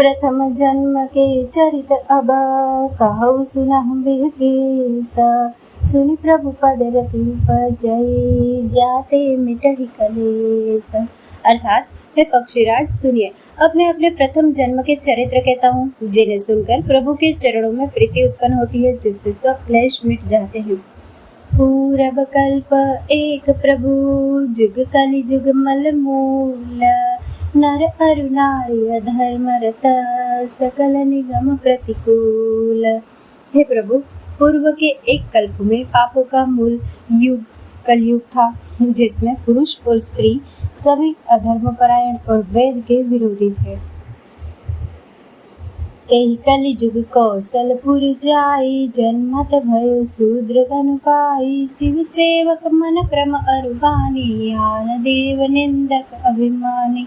प्रथम जन्म के चरित अब कहु सुनहु बिहकेसा। सुनि प्रभु पद रति उपजई जाते मिटहि कलेस। अर्थात हे पक्षीराज सुनिए, अब मैं अपने प्रथम जन्म के चरित्र कहता हूँ, जिन्हें सुनकर प्रभु के चरणों में प्रीति उत्पन्न होती है, जिससे सब क्लेश मिट जाते हैं। पूरब कल्प एक प्रभु जुग कलि जुग मल मूल। नर अरु नारी अधर्म रत सकल निगम प्रतिकूल। हे प्रभु, पूर्व के एक कल्प में पापों का मूल युग कलयुग था, जिसमें पुरुष और स्त्री सभी अधर्मपरायण और वेद के विरोधी थे। तेहि कलि जुग कौशलपुर जाई जन्मत भयो शूद्र तनु पाई। शिव सेवक मन क्रम अरुबानी आन देव निंदक अभिमानी।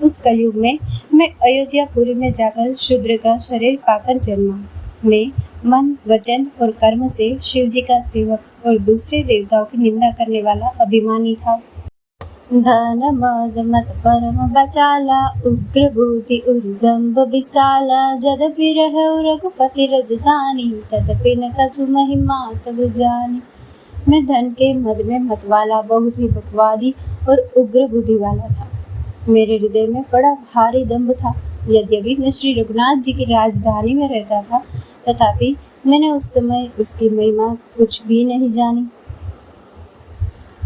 उस कलयुग में मैं अयोध्यापुरी में जाकर शूद्र का शरीर पाकर जन्मा। मैं मन वचन और कर्म से शिव जी का सेवक और दूसरे देवताओं की निंदा करने वाला अभिमानी था। धन मद मत परम बचाला उग्र बुद्धि उर्दम्भ विशाला। जदपि रहु रघुपति राजधानी तदपि न कछु महिमा तब जानी। मैं धन के मद में मतवाला, बहुत ही बकवादी और उग्र बुद्धि वाला था। मेरे हृदय में बड़ा भारी दंभ था। यद्यपि मैं श्री रघुनाथ जी की राजधानी में रहता था, तथापि मैंने उस समय उसकी महिमा कुछ भी नहीं जानी।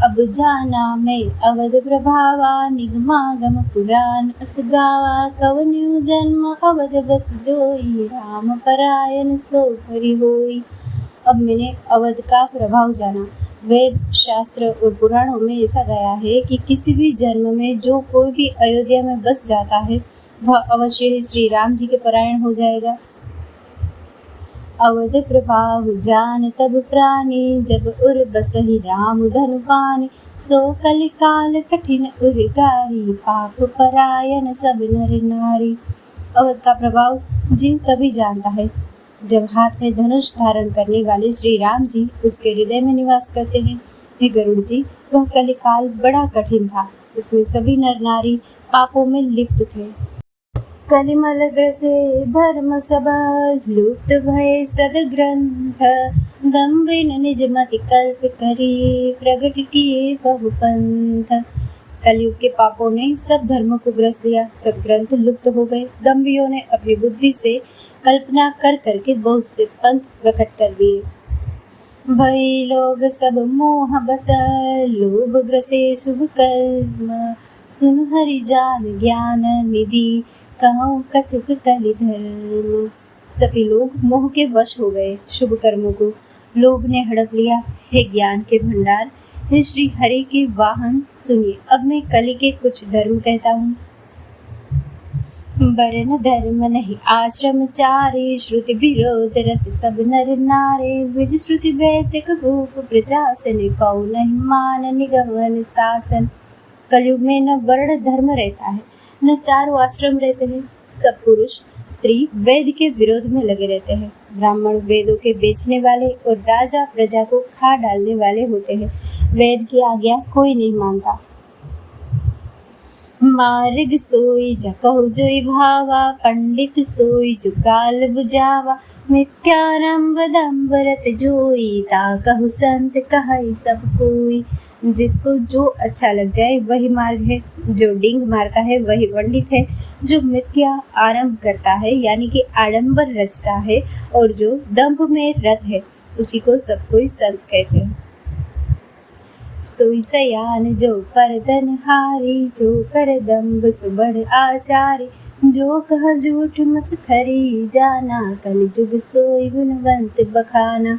अब जाना मैं अवध प्रभावा निगमागम पुराण अस गावा। कवन्यु जन्म अवध बस जोई राम परायण सो हरि होई। अब मैंने अवध का प्रभाव जाना। वेद शास्त्र और पुराणों में ऐसा गया है कि किसी भी जन्म में जो कोई भी अयोध्या में बस जाता है, वह अवश्य ही श्री राम जी के परायण हो जाएगा। अवध प्रभाव जान तब प्राणी जब उर बसहि राम धनु पानी। सो कलि काल कठिन उर्गारी पाप परायण सब नर नारी। अवध का प्रभाव जीव तभी जानता है जब हाथ में धनुष धारण करने वाले श्री राम जी उसके हृदय में निवास करते हैं। हे गरुड़ जी, वह कलिकाल बड़ा कठिन था। इसमें सभी नर नारी पापों में लिप्त थे। कलिमल ग्रसे धर्म सब लुप्त भय सदग्रंथ। दम्भिन निज मति कल्प करी प्रगट किए बहुपंथ। कलयुग के पापों ने सब धर्मों को ग्रस लिया, सब ग्रंथ लुप्त हो गए। दम्भियों ने अपनी बुद्धि से कल्पना कर करके बहुत से पंथ प्रकट कर दिए। भई लोग सब मोह बस लोभ ग्रसे शुभ कर्म। सुन हरि जान ज्ञान निधि कहूँ कछुक कलि धर्म। सभी लोग मोह के वश हो गए, शुभ कर्मों को लोभ ने हड़प लिया। हे ज्ञान के भंडार, हे श्री हरि के वाहन, सुनिए, अब मैं कलि के कुछ धर्म कहता हूँ। वर्ण धर्म नहीं आश्रम चारे श्रुति विरोध रत सब नर नारे। द्विज श्रुति वैचक भूप प्रजासन कौ नहीं मान निगमन शासन। कलयुग में न वर्ण धर्म रहता है, न चारों आश्रम रहते हैं। सब पुरुष स्त्री वेद के विरोध में लगे रहते हैं। ब्राह्मण वेदों के बेचने वाले और राजा प्रजा को खा डालने वाले होते हैं। वेद की आज्ञा कोई नहीं मानता। मार्ग सोई जकहु जोई भावा पंडित सोई जो काल बुझावा। मिथ्यारंभ दंभ रत जोई ताकहु संत कहई सब कोई। जिसको जो अच्छा लग जाए वही मार्ग है, जो डिंग मारता है वही पंडित है, जो मिथ्या आरंभ करता है यानी कि आडंबर रचता है और जो दंभ में रत है उसी को सब कोई संत कहते हैं। सोई सयान जो परदन हारी जो कर दंभ सुबड़ आचारी। जो कह झूठ मसखरी जाना कल जुग सोई गुणवंत बखाना।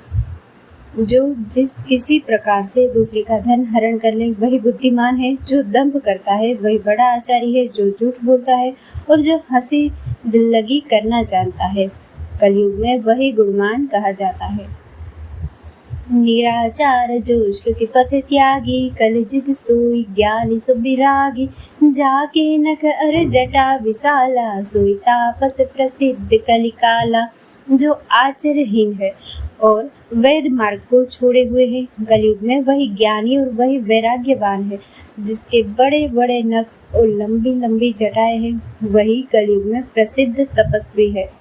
जो जिस किसी प्रकार से दूसरे का धन हरण कर ले वही बुद्धिमान है। जो दंभ करता है वही बड़ा आचारी है। जो झूठ बोलता है और जो हंसी दिल्लगी करना जानता है, कलयुग में वही गुणवान कहा जाता है। निराचार जो श्रुति पथ त्यागी कल जुग सोई ज्ञानी सुबिरागी। जाके नख अर जटा विशाला सोई तापस प्रसिद्ध कलिकाला। जो आचरहीन है और वैध मार्ग को छोड़े हुए है। कलयुग में वही ज्ञानी और वही वैराग्यवान है जिसके बड़े बड़े नख और लंबी लंबी जटाएं हैं। वही कलयुग में प्रसिद्ध तपस्वी है।